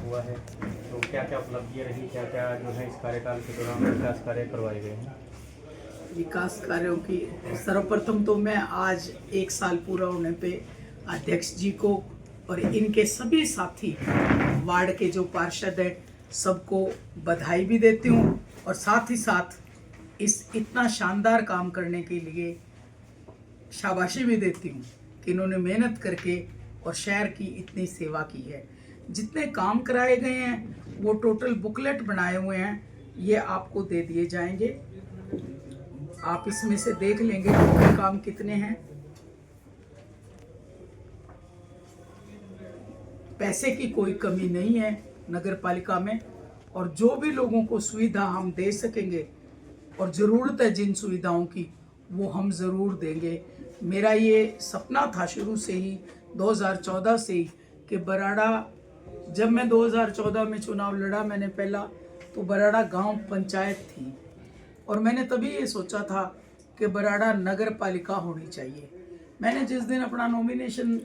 हुआ है, तो क्या क्या उपलब्धियाँ रही, क्या क्या जो है इस कार्यकाल के दौरान विकास कार्य करवाए गए हैं? विकास कार्यों की सर्वप्रथम तो मैं आज 1 साल पूरा होने पे अध्यक्ष जी को और इनके सभी साथी वार्ड के जो पार्षद हैं सबको बधाई भी देती हूँ और साथ ही साथ इस इतना शानदार काम करने के लिए शाबाशी भी देती हूँ कि इन्होंने मेहनत करके और शहर की इतनी सेवा की है। जितने काम कराए गए हैं वो टोटल बुकलेट बनाए हुए हैं, ये आपको दे दिए जाएंगे। आप इसमें से देख लेंगे कि काम कितने हैं। पैसे की कोई कमी नहीं है नगर पालिका में, और जो भी लोगों को सुविधा हम दे सकेंगे और ज़रूरत है जिन सुविधाओं की वो हम ज़रूर देंगे। मेरा ये सपना था शुरू से ही, 2014 से ही, कि बराड़ा, जब मैं 2014 में चुनाव लड़ा मैंने पहला, तो बराड़ा गांव पंचायत थी और मैंने तभी ये सोचा था कि बराड़ा नगर पालिका होनी चाहिए। मैंने जिस दिन अपना नॉमिनेशन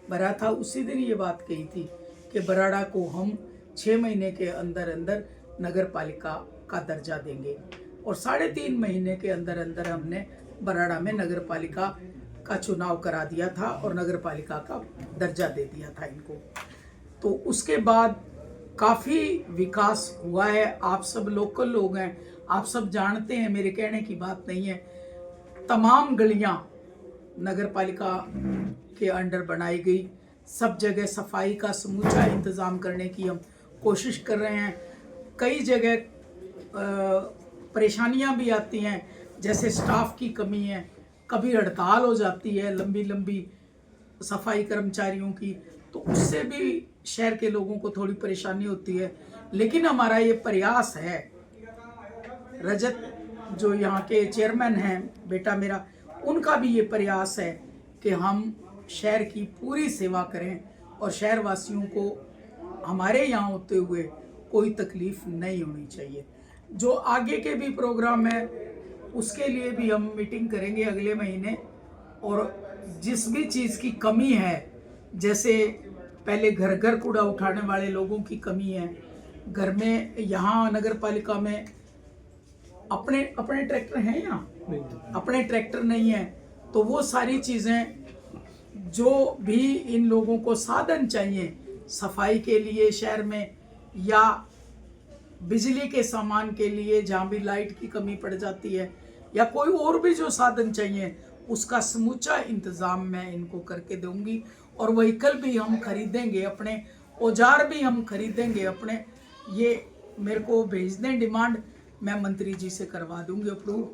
भरा था उसी दिन ये बात कही थी कि बराड़ा को हम 6 महीने के अंदर अंदर नगर पालिका का दर्जा देंगे, और 3.5 महीने के अंदर अंदर हमने बराड़ा में नगर पालिका का चुनाव करा दिया था और नगर पालिका का दर्जा दे दिया था इनको। तो उसके बाद काफ़ी विकास हुआ है। आप सब लोकल लोग हैं, आप सब जानते हैं, मेरे कहने की बात नहीं है। तमाम गलियां नगर पालिका के अंडर बनाई गई, सब जगह सफाई का समूचा इंतज़ाम करने की हम कोशिश कर रहे हैं। कई जगह परेशानियां भी आती हैं, जैसे स्टाफ की कमी है, कभी हड़ताल हो जाती है लंबी लंबी सफाई कर्मचारियों की, तो उससे भी शहर के लोगों को थोड़ी परेशानी होती है। लेकिन हमारा ये प्रयास है, रजत जो यहाँ के चेयरमैन हैं बेटा मेरा, उनका भी ये प्रयास है कि हम शहर की पूरी सेवा करें और शहर वासियों को हमारे यहाँ होते हुए कोई तकलीफ नहीं होनी चाहिए। जो आगे के भी प्रोग्राम है उसके लिए भी हम मीटिंग करेंगे अगले महीने, और जिस भी चीज़ की कमी है, जैसे पहले घर घर कूड़ा उठाने वाले लोगों की कमी है, घर में यहाँ नगर पालिका में अपने अपने ट्रैक्टर हैं या अपने ट्रैक्टर नहीं है, तो वो सारी चीज़ें जो भी इन लोगों को साधन चाहिए सफाई के लिए शहर में, या बिजली के सामान के लिए जहाँ भी लाइट की कमी पड़ जाती है, या कोई और भी जो साधन चाहिए उसका समूचा इंतज़ाम मैं इनको करके दूंगी। और व्हीकल भी हम खरीदेंगे अपने, औजार भी हम खरीदेंगे अपने। ये मेरे को भेज दें डिमांड, मैं मंत्री जी से करवा दूंगी अप्रूव।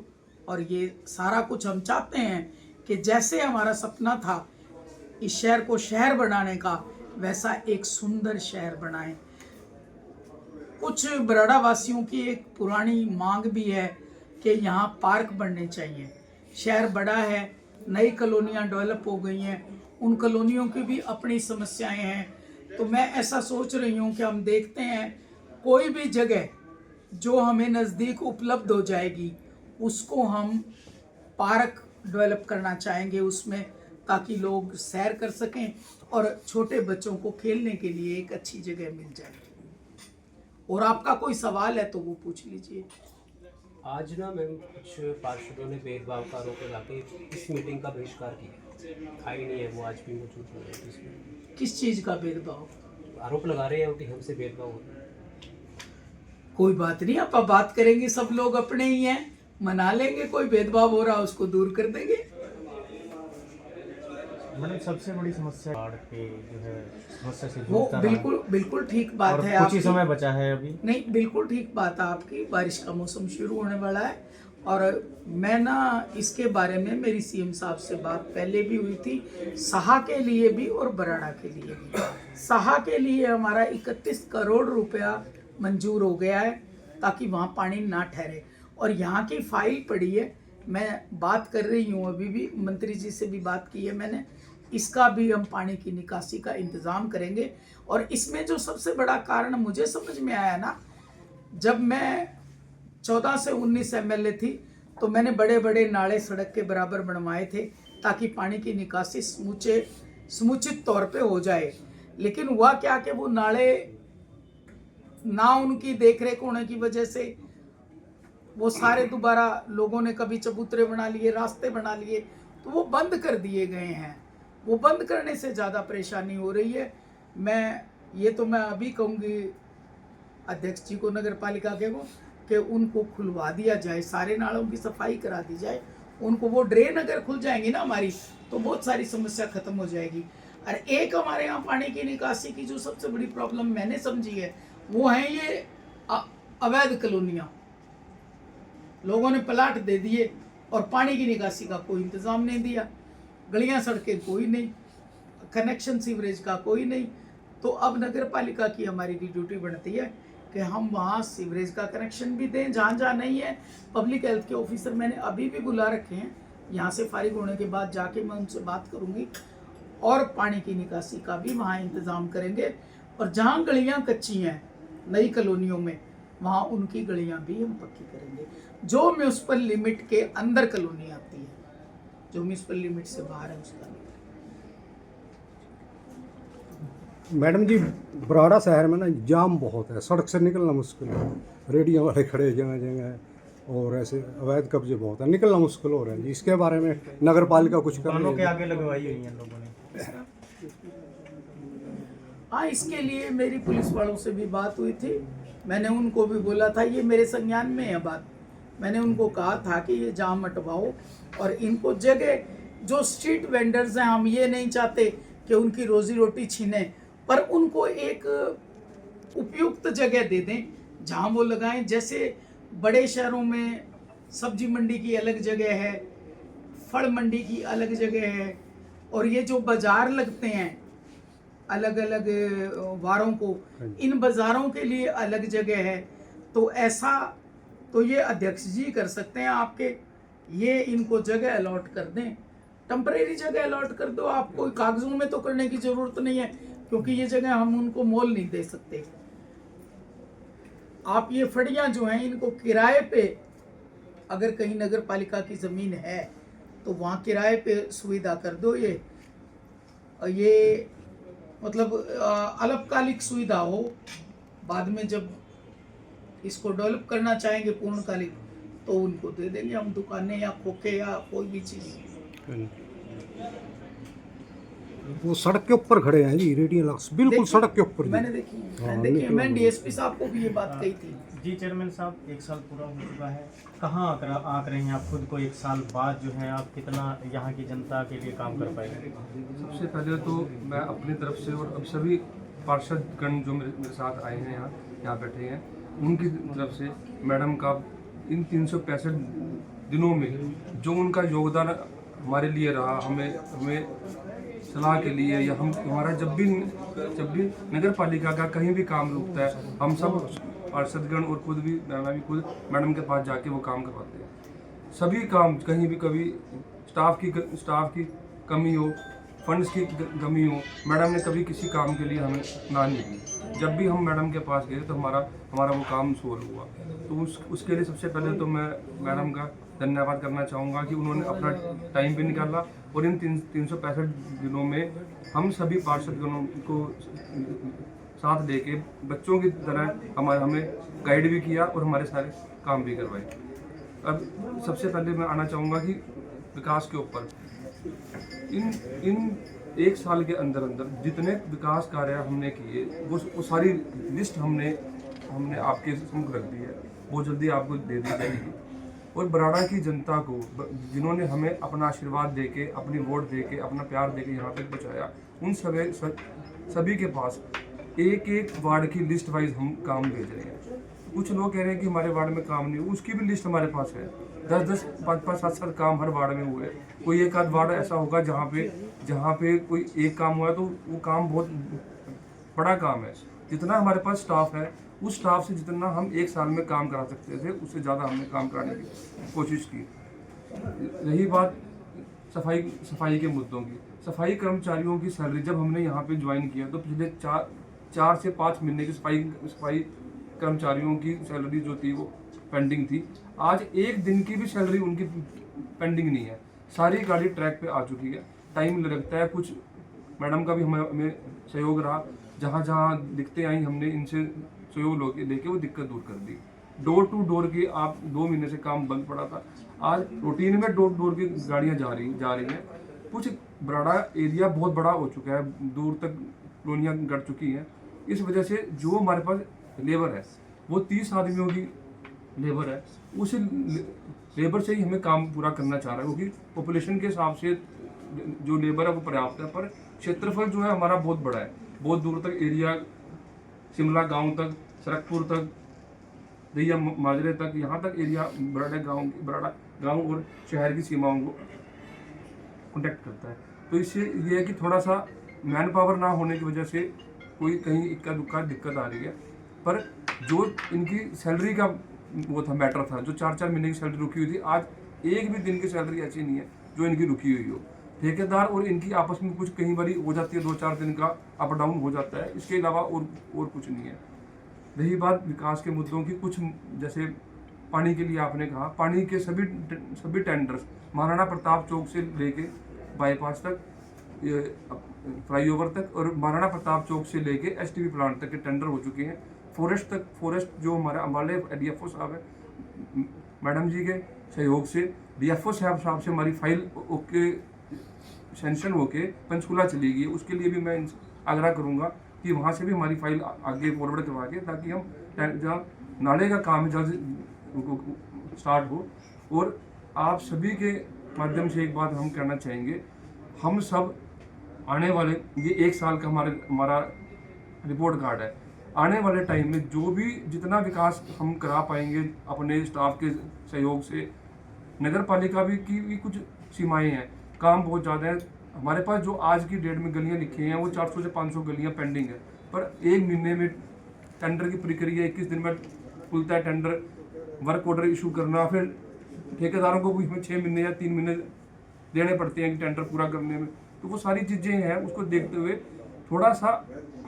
और ये सारा कुछ हम चाहते हैं कि जैसे हमारा सपना था इस शहर को शहर बनाने का, वैसा एक सुंदर शहर बनाएं। कुछ बराड़ा वासियों की एक पुरानी मांग भी है कि यहाँ पार्क बनने चाहिए। शहर बड़ा है, नई कॉलोनियाँ डेवलप हो गई हैं, उन कॉलोनियों की भी अपनी समस्याएं हैं। तो मैं ऐसा सोच रही हूँ कि हम देखते हैं कोई भी जगह जो हमें नज़दीक उपलब्ध हो जाएगी उसको हम पार्क डेवलप करना चाहेंगे उसमें, ताकि लोग सैर कर सकें और छोटे बच्चों को खेलने के लिए एक अच्छी जगह मिल जाए। और आपका कोई सवाल है तो वो पूछ लीजिए। आज ना मैम कुछ पार्षदों ने भेदभाव का आरोप लगा के इस मीटिंग का बहिष्कार किया, आई नहीं है वो, आज भी मौजूद नहीं है इसमें। किस चीज़ का भेदभाव? आरोप लगा रहे हैं कि हमसे भेदभाव हो रहा है। कोई बात नहीं, आप बात करेंगे, सब लोग अपने ही हैं, मना लेंगे। कोई भेदभाव हो रहा है उसको दूर कर देंगे। मैडम, सबसे बड़ी समस्या बाढ़ के जो है समस्या से वो जूझता रहा है। बिल्कुल ठीक बात और है कुछ ही आपकी। समय बचा है अभी। नहीं, बिल्कुल ठीक बात है आपकी। बारिश का मौसम शुरू होने वाला है, और मैं ना इसके बारे में मेरी सीएम साहब से बात पहले भी हुई थी, साहा के लिए भी और बराड़ा के लिए भी। साहा के लिए हमारा 31 करोड़ रुपया मंजूर हो गया है ताकि वहाँ पानी ना ठहरे, और यहाँ की फाइल पड़ी है, मैं बात कर रही हूँ, अभी भी मंत्री जी से भी बात की है मैंने। इसका भी हम पानी की निकासी का इंतज़ाम करेंगे। और इसमें जो सबसे बड़ा कारण मुझे समझ में आया ना, जब मैं 14 से 19 एमएलए थी तो मैंने बड़े बड़े नाले सड़क के बराबर बनवाए थे ताकि पानी की निकासी समुचित तौर पे हो जाए। लेकिन हुआ क्या कि वो नाले ना उनकी देखरेख होने की वजह से वो सारे दोबारा लोगों ने कभी चबूतरे बना लिए, रास्ते बना लिए, तो वो बंद कर दिए गए हैं। वो बंद करने से ज़्यादा परेशानी हो रही है। मैं अभी कहूँगी अध्यक्ष जी को, नगर पालिका के को, कि उनको खुलवा दिया जाए, सारे नालों की सफाई करा दी जाए। उनको वो ड्रेन अगर खुल जाएंगी ना हमारी, तो बहुत सारी समस्या खत्म हो जाएगी। और एक हमारे यहाँ पानी की निकासी की जो सबसे बड़ी प्रॉब्लम मैंने समझी है, वो है ये अवैध कॉलोनियाँ। लोगों ने प्लाट दे दिए और पानी की निकासी का कोई इंतज़ाम नहीं दिया, गलियां सड़कें कोई नहीं, कनेक्शन सीवरेज का कोई नहीं। तो अब नगर पालिका की हमारी की ड्यूटी बनती है कि हम वहाँ सीवरेज का कनेक्शन भी दें जहाँ जहाँ नहीं है। पब्लिक हेल्थ के ऑफिसर मैंने अभी भी बुला रखे हैं, यहाँ से फारिग होने के बाद जाके मैं उनसे बात करूँगी और पानी की निकासी का भी वहाँ इंतज़ाम करेंगे। और जहाँ गलियाँ कच्ची हैं नई कॉलोनियों में, वहाँ उनकी गलियाँ भी हम पक्की करेंगे। जो म्यूनसिपल लिमिट के अंदर कॉलोनी आती है, जो म्यूनसिपल लिमिट से बाहर है उसका नहीं। मैडम जी, बराड़ा शहर में ना जाम बहुत है, सड़क से निकलना मुश्किल है, रेडियो वाले खड़े जगह जगह, और ऐसे अवैध कब्जे बहुत है, निकलना मुश्किल हो रहा है जी। इसके बारे में नगर पालिका कुछ कर वाहनों रही के है? आगे लगवाई हुई हैं लोगों ने। हाँ, इसके लिए मेरी पुलिस वालों से भी बात हुई थी। मैंने उनको भी बोला था, ये मेरे संज्ञान में है बात। मैंने उनको कहा था कि ये जाम हटवाओ और इनको जगह, जो स्ट्रीट वेंडर्स हैं, हम ये नहीं चाहते कि उनकी रोजी रोटी छीने, पर उनको एक उपयुक्त जगह दे दें जहाँ वो लगाएं। जैसे बड़े शहरों में सब्जी मंडी की अलग जगह है, फल मंडी की अलग जगह है, और ये जो बाजार लगते हैं अलग अलग वारों को, इन बाज़ारों के लिए अलग जगह है। तो ऐसा तो ये अध्यक्ष जी कर सकते हैं आपके, ये इनको जगह अलॉट कर दें, टेम्परेरी जगह अलॉट कर दो। आप कोई कागजों में तो करने की ज़रूरत नहीं है, क्योंकि ये जगह हम उनको मोल नहीं दे सकते। आप ये फड़ियाँ जो हैं, इनको किराए पे, अगर कहीं नगर पालिका की ज़मीन है तो वहाँ किराए पे सुविधा कर दो। ये मतलब अल्पकालिक सुविधा हो, बाद में जब इसको डेवलप करना चाहेंगे पूर्णकालिक, तो उनको दे देंगे हम, दुकानें या खोखे या कोई भी चीज़। वो सड़क के ऊपर खड़े हैं जी, रेडियो लक्स बिल्कुल सड़क के ऊपर जी। मैंने देखी, मैं डीएसपी साहब को भी ये बात कही थी। जी चेयरमैन साहब, 1 साल पूरा हो चुका है, कहाँ आकर रहे हैं आप खुद को 1 साल बाद जो है, आप कितना यहाँ की जनता के लिए काम कर पाएंगे? सबसे पहले तो मैं अपनी तरफ से और अब सभी पार्षदगण जो मेरे साथ आए हैं, यहाँ बैठे हैं, उनकी तरफ से मैडम का इन 365 दिनों में जो उनका योगदान हमारे लिए रहा, हमें सलाह के लिए, या हमारा जब भी नगर पालिका का कहीं भी काम रुकता है, हम सब पार्षदगण और खुद भी, मैं भी खुद मैडम के पास जाके वो काम करवाते हैं। सभी काम, कहीं भी कभी स्टाफ की कमी हो, फंड्स की कमी हो, मैडम ने कभी किसी काम के लिए हमें ना नहीं की। जब भी हम मैडम के पास गए तो हमारा वो काम सोल्व हुआ। तो उसके लिए सबसे पहले तो मैं मैडम का धन्यवाद करना चाहूँगा कि उन्होंने अपना टाइम भी निकाला, और इन 365 दिनों में हम सभी पार्षदगणों को साथ लेके बच्चों की तरह हमें गाइड भी किया और हमारे सारे काम भी करवाए। अब सबसे पहले मैं आना चाहूँगा कि विकास के ऊपर, इन 1 साल के अंदर जितने विकास कार्य हमने किए, वो सारी लिस्ट हमने आपके सम्मुख रख दी है, वो जल्दी आपको दे दी जाएगी। और बराड़ा की जनता को, जिन्होंने हमें अपना आशीर्वाद देके, अपनी वोट देके, अपना प्यार देके यहाँ तक पहुँचाया, उन सभी के पास एक वार्ड की लिस्ट वाइज हम काम भेज रहे हैं। कुछ लोग कह रहे हैं कि हमारे वार्ड में काम नहीं हुआ, उसकी भी लिस्ट हमारे पास है। 10-10, 5-5, 7-7 काम हर वार्ड में हुए। कोई एक आध वार्ड ऐसा होगा जहाँ पे कोई एक काम हुआ, तो वो काम बहुत बड़ा काम है। जितना हमारे पास स्टाफ है, उस स्टाफ से जितना हम 1 साल में काम करा सकते थे, उससे ज़्यादा हमने काम कराने की कोशिश की। रही बात सफाई के मुद्दों की, सफाई कर्मचारियों की सैलरी जब हमने यहाँ पे ज्वाइन किया, तो पिछले 4 से 5 महीने की सफाई कर्मचारियों की सैलरी जो थी वो पेंडिंग थी। आज 1 दिन की भी सैलरी उनकी पेंडिंग नहीं है। सारी गाड़ी ट्रैक पे आ चुकी है। टाइम लगता है, कुछ मैडम का भी हमें सहयोग रहा, जहाँ दिक्कतें आई हमने इनसे सहयोग लेके वो दिक्कत दूर कर दी। डोर टू डोर की आप 2 महीने से काम बंद पड़ा था, आज रूटीन में डोर टू डोर की गाड़ियाँ जा रही हैं। कुछ बराड़ा एरिया बहुत बड़ा हो चुका है, दूर तक कॉलोनियाँ गढ़ चुकी हैं। इस वजह से जो हमारे पास लेबर है वो 30 आदमियों की लेबर है, उस लेबर से ही हमें काम पूरा करना चाह रहा है, क्योंकि पॉपुलेशन के हिसाब से जो लेबर है वो पर्याप्त है, पर क्षेत्रफल जो है हमारा बहुत बड़ा है, बहुत दूर तक एरिया, शिमला गांव तक, सरकपुर तक, दहिया माजरे तक, यहाँ तक एरिया बराड़ा गांव और शहर की सीमाओं को कॉन्टेक्ट करता है। तो इससे ये है कि थोड़ा सा मैन पावर ना होने की वजह से कोई कहीं इक्का दुक्का दिक्कत आ रही है, पर जो इनकी सैलरी का वो था मैटर था, जो 4-4 महीने की सैलरी रुकी हुई थी, आज एक भी दिन की सैलरी ऐसी नहीं है जो इनकी रुकी हुई हो। ठेकेदार और इनकी आपस में कुछ कई बार हो जाती है, 2-4 दिन का अप डाउन हो जाता है, इसके अलावा और कुछ नहीं है। रही बात विकास के मुद्दों की, कुछ जैसे पानी के लिए आपने कहा, पानी के सभी टेंडर्स महाराणा प्रताप चौक से लेके बाईपास तक, फ्लाईओवर तक, और महाराणा प्रताप चौक से लेके एसटीपी प्लांट तक के टेंडर हो चुके हैं। फॉरेस्ट जो हमारे अम्बाले डीएफओ साहब है, मैडम जी के सहयोग से डीएफओ साहब से हमारी फाइल ओके सेंशन होके पंचकुला चली गई है। उसके लिए भी मैं आग्रह करूंगा कि वहाँ से भी हमारी फाइल आगे फॉरवर्ड करवा के, ताकि हम जहाँ नाले का काम जल्द स्टार्ट हो। और आप सभी के माध्यम से एक बात हम कहना चाहेंगे, हम सब आने वाले ये 1 साल का हमारा रिपोर्ट कार्ड है, आने वाले टाइम में जो भी जितना विकास हम करा पाएंगे अपने स्टाफ के सहयोग से, नगर पालिका की भी कुछ सीमाएं हैं, काम बहुत ज़्यादा है हमारे पास। जो आज की डेट में गलियां लिखी हैं वो 400 से 500 गलियां पेंडिंग है, पर 1 महीने में टेंडर की प्रक्रिया 21 दिन में खुलता है टेंडर, वर्क ऑर्डर इशू करना, फिर ठेकेदारों को भी इसमें 6 महीने या 3 महीने देने पड़ते हैं कि टेंडर पूरा करने में। तो वो सारी चीज़ें हैं, उसको देखते हुए थोड़ा सा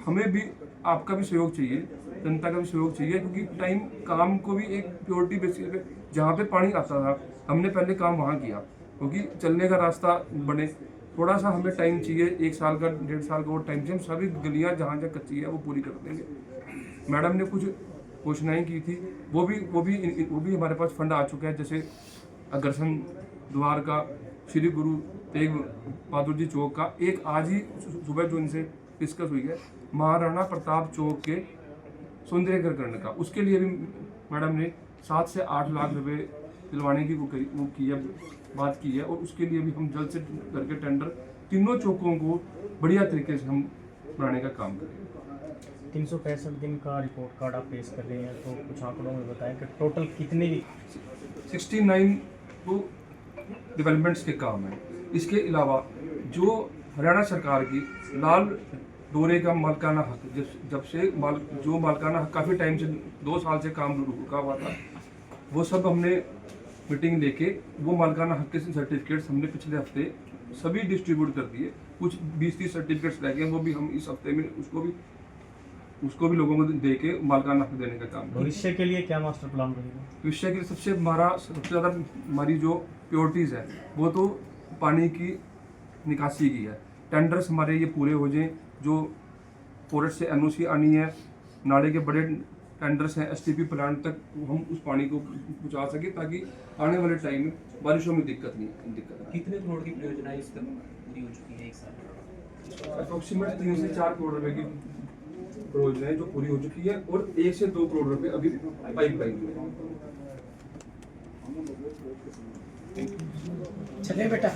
हमें भी आपका भी सहयोग चाहिए, जनता का भी सहयोग चाहिए, क्योंकि टाइम काम को भी एक प्योरिटी बेसिस पे, जहाँ पे पानी आता था हमने पहले काम वहाँ किया, क्योंकि चलने का रास्ता बने। थोड़ा सा हमें टाइम चाहिए, 1 साल का 1.5 साल का और टाइम चाहिए, हम सभी गलियाँ जहाँ जहाँ कच्ची है वो पूरी कर देंगे। मैडम ने कुछ घोषणाएँ की थी, वो भी हमारे पास फंड आ चुका है, जैसे अग्रसन द्वार का, श्री गुरु तेग बहादुर जी चौक का, एक आज ही सुबह जो इनसे डिस्कस हुई है महाराणा प्रताप चौक के सौंदर्यीकरण करने का, उसके लिए भी मैडम ने 7 से 8 लाख रुपए दिलवाने की वो की है, बात की है, और उसके लिए भी हम जल्द से करके टेंडर तीनों चौकों को बढ़िया तरीके से हम बनाने का काम करेंगे। 365 दिन का रिपोर्ट कार्ड आप पेश कर रहे हैं, तो कुछ आंकड़ों में बताएं कि टोटल कितने 69 तो डेवलपमेंट्स के काम है। इसके अलावा जो हरियाणा सरकार की लाल दौरे का मालिकाना हक, जब से जो मालिकाना हक काफ़ी टाइम से 2 साल से काम रुका हुआ था, वो सब हमने मीटिंग लेके वो मालिकाना हक के सर्टिफिकेट्स हमने पिछले हफ्ते सभी डिस्ट्रीब्यूट कर दिए। कुछ 20-30 सर्टिफिकेट्स रह गए, वो भी हम इस हफ्ते में उसको भी लोगों को दे के मालिकाना हक देने का काम। भविष्य के लिए क्या मास्टर प्लान रहेगा? भविष्य के लिए सबसे ज़्यादा हमारी जो प्योरिटीज़ है वो तो पानी की निकासी की है। टेंडर्स हमारे ये पूरे हो जाएं, जो फॉरेस्ट से एनओसी आनी है, नाले के बड़े टेंडर्स हैं, एसटीपी प्लांट तक हम उस पानी को पहुंचा सके, ताकि आने वाले टाइम में बारिशों में दिक्कत नहीं। कितने करोड़ की परियोजना इस तक पूरी हो चुकी है 1 साल? अप्रोक्सीमेट 3 से 4 करोड़ रुपए की परियोजनाएं जो पूरी हो चुकी है, और 1 से 2 करोड़ रुपए अभी पाइपलाइन में। चले बेटा।